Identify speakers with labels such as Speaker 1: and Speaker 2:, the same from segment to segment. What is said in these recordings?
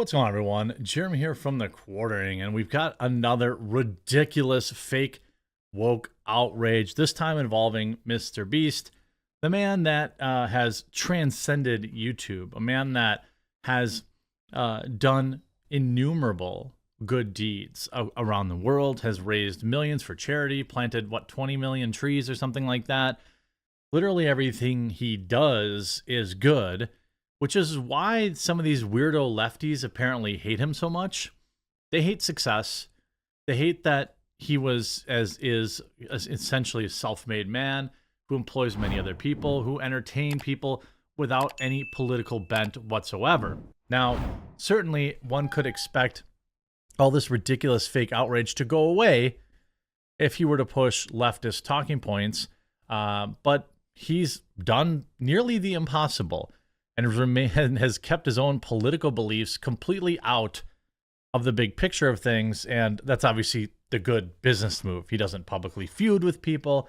Speaker 1: What's going on, everyone? Jeremy here from The Quartering, and we've got another ridiculous fake woke outrage, this time involving Mr. Beast, the man that has transcended YouTube, a man that has done innumerable good deeds around the world, has raised millions for charity, planted, 20 million trees or something like that. Literally everything he does is good, which is why some of these weirdo lefties apparently hate him so much. They hate success. They hate that he is essentially a self-made man who employs many other people, who entertain people without any political bent whatsoever. Now, certainly one could expect all this ridiculous fake outrage to go away if he were to push leftist talking points, but he's done nearly the impossible and has kept his own political beliefs completely out of the big picture of things, and that's obviously the good business move. He doesn't publicly feud with people.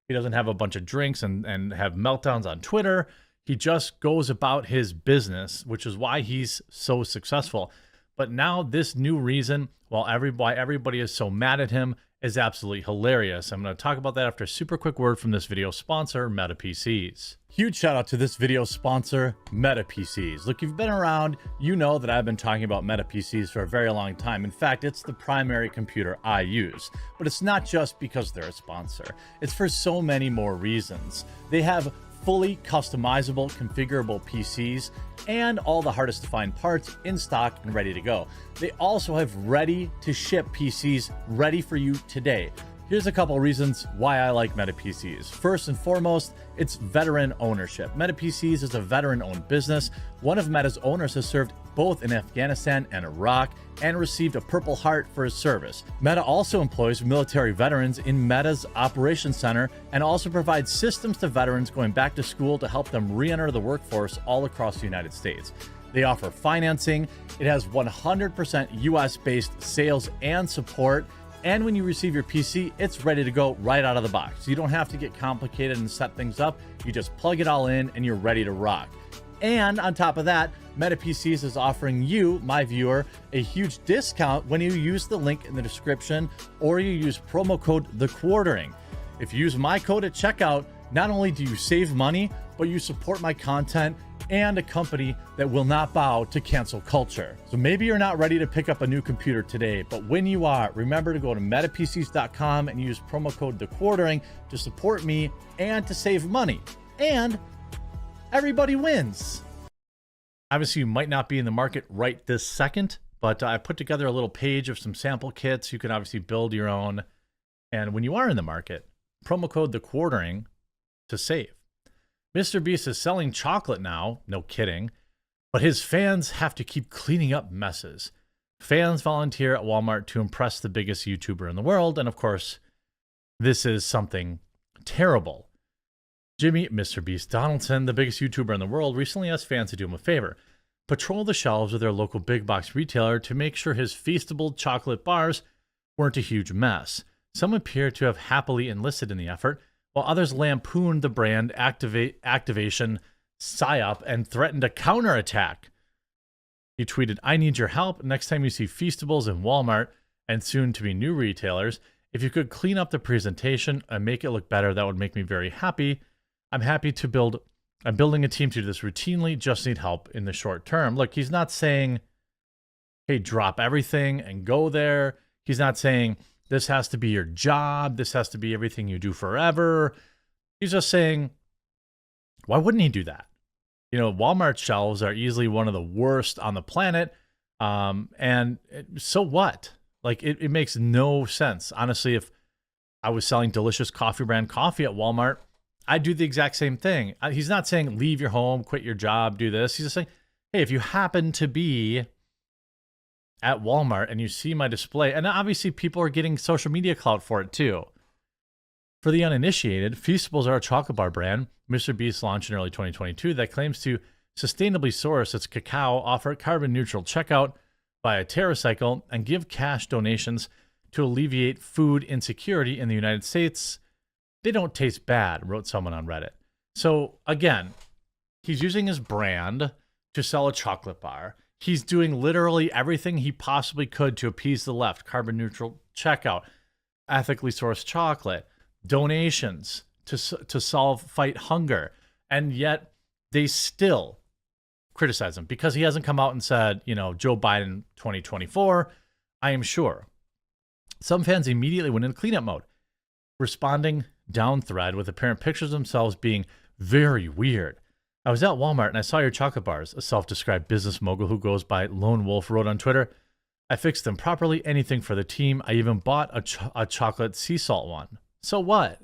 Speaker 1: He doesn't have a bunch of drinks and have meltdowns on Twitter. He just goes about his business, which is why he's so successful. But now this new reason why everybody is so mad at him is absolutely hilarious. I'm going to talk about that after a super quick word from this video sponsor, Meta PCs. Huge shout out to this video sponsor, Meta PCs. Look, you've been around, you know that I've been talking about Meta PCs for a very long time. In fact, it's the primary computer I use. But it's not just because they're a sponsor. It's for so many more reasons. They have fully customizable, configurable PCs and all the hardest to find parts in stock and ready to go. They also have ready to ship PCs ready for you today. Here's a couple reasons why I like Meta PCs. First and foremost, it's veteran ownership. Meta PCs is a veteran-owned business. One of Meta's owners has served both in Afghanistan and Iraq and received a Purple Heart for his service. Meta also employs military veterans in Meta's operations center and also provides systems to veterans going back to school to help them re-enter the workforce all across the United States. They offer financing. It has 100% US-based sales and support. And when you receive your PC, it's ready to go right out of the box. You don't have to get complicated and set things up. You just plug it all in and you're ready to rock. And on top of that, Meta PCs is offering you, my viewer, a huge discount when you use the link in the description or you use promo code TheQuartering. If you use my code at checkout, not only do you save money, but you support my content and a company that will not bow to cancel culture. So maybe you're not ready to pick up a new computer today, but when you are, remember to go to metapcs.com and use promo code TheQuartering to support me and to save money. And everybody wins. Obviously, you might not be in the market right this second, but I put together a little page of some sample kits. You can obviously build your own. And when you are in the market, promo code TheQuartering to save. Mr. Beast is selling chocolate now, no kidding, but his fans have to keep cleaning up messes. Fans volunteer at Walmart to impress the biggest YouTuber in the world, and of course, this is something terrible. Jimmy, Mr. Beast Donaldson, the biggest YouTuber in the world, recently asked fans to do him a favor. Patrol the shelves of their local big box retailer to make sure his Feastable chocolate bars weren't a huge mess. Some appear to have happily enlisted in the effort, while others lampooned the brand activation psyop and threatened a counterattack. He tweeted, "I need your help next time you see Feastables in Walmart and soon to be new retailers. If you could clean up the presentation and make it look better, that would make me very happy. I'm building a team to do this routinely, just need help in the short term." Look, he's not saying, hey, drop everything and go there. He's not saying, this has to be your job. This has to be everything you do forever. He's just saying, why wouldn't he do that? You know, Walmart shelves are easily one of the worst on the planet. And so what? Like, it makes no sense. Honestly, if I was selling delicious coffee brand coffee at Walmart, I'd do the exact same thing. He's not saying leave your home, quit your job, do this. He's just saying, hey, if you happen to be at Walmart and you see my display, and obviously people are getting social media clout for it too. For the uninitiated, Feastables are a chocolate bar brand Mr. Beast launched in early 2022 that claims to sustainably source its cacao, offer carbon neutral checkout via TerraCycle, and give cash donations to alleviate food insecurity in the United States. They don't taste bad, wrote someone on Reddit. So again, he's using his brand to sell a chocolate bar. He's doing literally everything he possibly could to appease the left. Carbon neutral checkout, ethically sourced chocolate, donations to fight hunger. And yet they still criticize him because he hasn't come out and said, Joe Biden 2024. I am sure. Some fans immediately went into cleanup mode, responding down thread with apparent pictures of themselves being very weird. I was at Walmart and I saw your chocolate bars, a self-described business mogul who goes by Lone Wolf wrote on Twitter. I fixed them properly, anything for the team. I even bought a chocolate sea salt one. So what?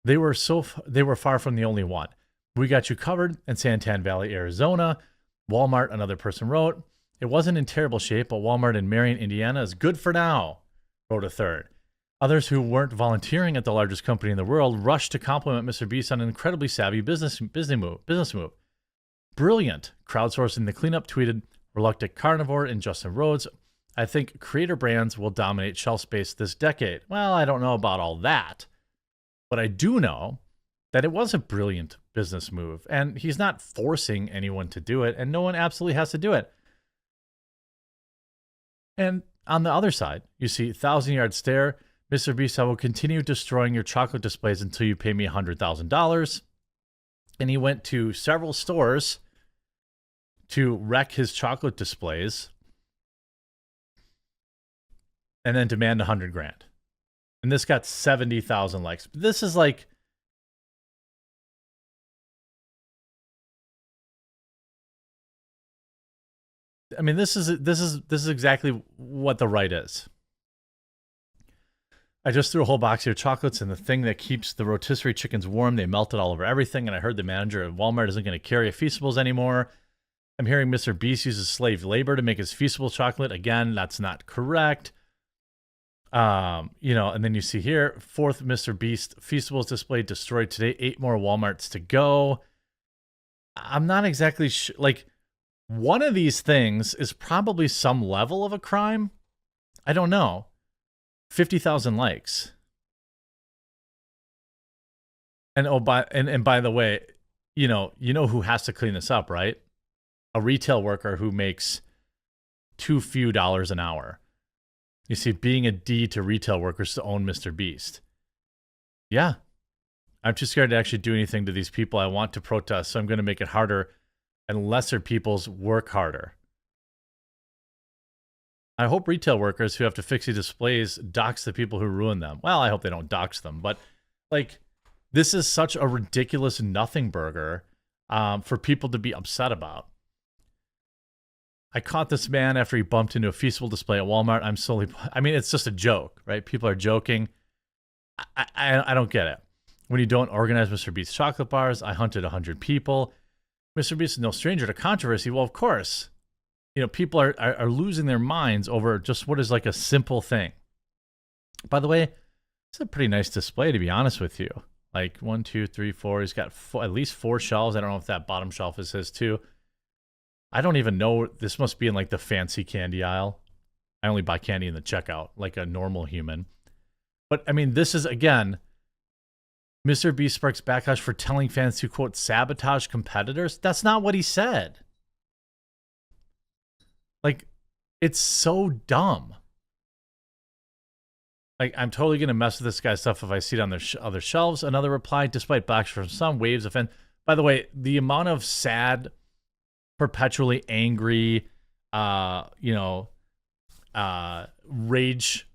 Speaker 1: They were far from the only one. We got you covered in Santan Valley, Arizona. Walmart, another person wrote. It wasn't in terrible shape, but Walmart in Marion, Indiana is good for now, wrote a third. Others who weren't volunteering at the largest company in the world rushed to compliment Mr. Beast on an incredibly savvy business move. Brilliant. Crowdsourcing the cleanup tweeted, reluctant carnivore and Justin Rhodes. I think creator brands will dominate shelf space this decade. Well, I don't know about all that, but I do know that it was a brilliant business move, and he's not forcing anyone to do it, and no one absolutely has to do it. And on the other side, you see 1,000-yard stare. Mr. Beast, I will continue destroying your chocolate displays until you pay me $100,000. And he went to several stores to wreck his chocolate displays and then demand $100,000. And this got 70,000 likes. This is like, I mean, this is exactly what the right is. I just threw a whole box of your chocolates, and the thing that keeps the rotisserie chickens warm, they melted all over everything, and I heard the manager at Walmart isn't going to carry Feastables anymore. I'm hearing Mr. Beast uses slave labor to make his Feastable chocolate. Again, that's not correct. And then you see here, 4th Mr. Beast Feastables display destroyed today, 8 more Walmarts to go. I'm not exactly sure, like, one of these things is probably some level of a crime. I don't know. 50,000 likes. And by the way, you know who has to clean this up, right? A retail worker who makes too few dollars an hour. You see, being a D to retail workers to own Mr. Beast. Yeah. I'm too scared to actually do anything to these people. I want to protest, so I'm going to make it harder and lesser people's work harder. I hope retail workers who have to fix these displays dox the people who ruin them. Well, I hope they don't dox them, but like, this is such a ridiculous nothing burger for people to be upset about. I caught this man after he bumped into a Feastable display at Walmart. I mean, it's just a joke, right? People are joking. I don't get it. When you don't organize Mr. Beast's chocolate bars, I hunted 100 people. Mr. Beast is no stranger to controversy. Well, of course. People are losing their minds over just what is like a simple thing. By the way, it's a pretty nice display, to be honest with you. Like 1, 2, 3, 4. He's got at least 4 shelves. I don't know if that bottom shelf is his too. I don't even know. This must be in like the fancy candy aisle. I only buy candy in the checkout like a normal human. But I mean, this is, again, Mr. Beast sparks backlash for telling fans to, quote, sabotage competitors. That's not what he said. Like, it's so dumb. Like, I'm totally going to mess with this guy's stuff if I see it on their other shelves. Another reply, despite backlash from some, waves of fans. By the way, the amount of sad, perpetually angry, rage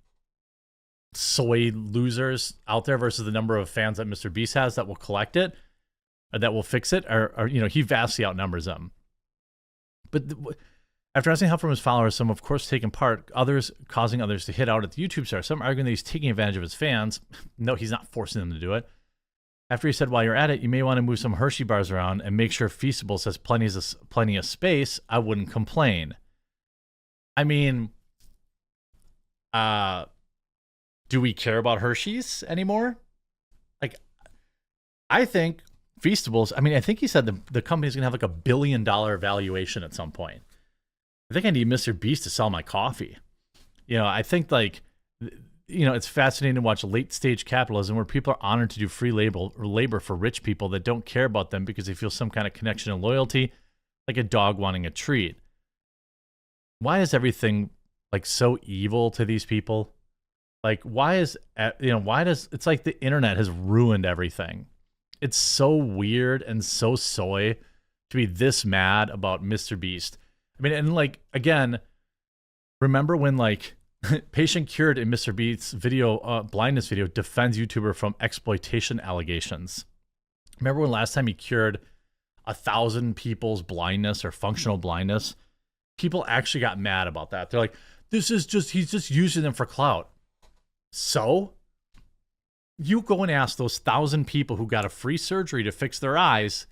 Speaker 1: soy losers out there versus the number of fans that Mr. Beast has that will collect it, or that will fix it, or he vastly outnumbers them. But after asking help from his followers, some of course taking part, others causing others to hit out at the YouTube star, some arguing that he's taking advantage of his fans. No, he's not forcing them to do it. After he said, while you're at it, you may want to move some Hershey bars around and make sure Feastables has plenty of space. I wouldn't complain. I mean, do we care about Hershey's anymore? Like, I think Feastables, I think he said the company's going to have like $1 billion valuation at some point. I think I need Mr. Beast to sell my coffee. I think it's fascinating to watch late stage capitalism where people are honored to do free labor for rich people that don't care about them because they feel some kind of connection and loyalty. like a dog wanting a treat. Why is everything like so evil to these people? Like, why is, why does, it's like the internet has ruined everything. It's so weird and so soy to be this mad about Mr. Beast. I mean, and like, again, remember when like patient cured in Mr. Beast's video, blindness video, defends YouTuber from exploitation allegations. Remember when last time he cured 1,000 people's blindness or functional blindness? People actually got mad about that. They're like, he's just using them for clout. So you go and ask those 1,000 people who got a free surgery to fix their eyes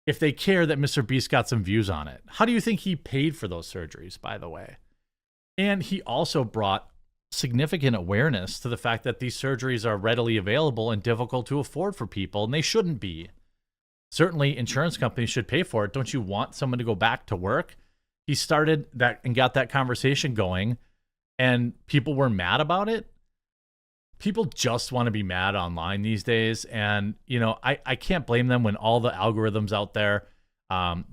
Speaker 1: if they care that Mr. Beast got some views on it. How do you think he paid for those surgeries, by the way? And he also brought significant awareness to the fact that these surgeries are readily available and difficult to afford for people, and they shouldn't be. Certainly, insurance companies should pay for it. Don't you want someone to go back to work? He started that and got that conversation going, and people were mad about it. People just want to be mad online these days, and I can't blame them when all the algorithms out there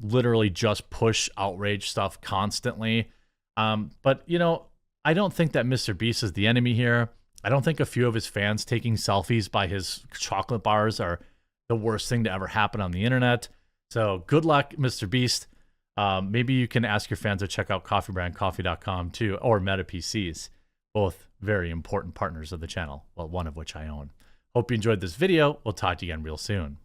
Speaker 1: literally just push outrage stuff constantly. But I don't think that Mr. Beast is the enemy here. I don't think a few of his fans taking selfies by his chocolate bars are the worst thing to ever happen on the internet. So good luck, Mr. Beast. Maybe you can ask your fans to check out coffeebrandcoffee.com too, or Meta PCs. Both very important partners of the channel, well, one of which I own. Hope you enjoyed this video. We'll talk to you again real soon.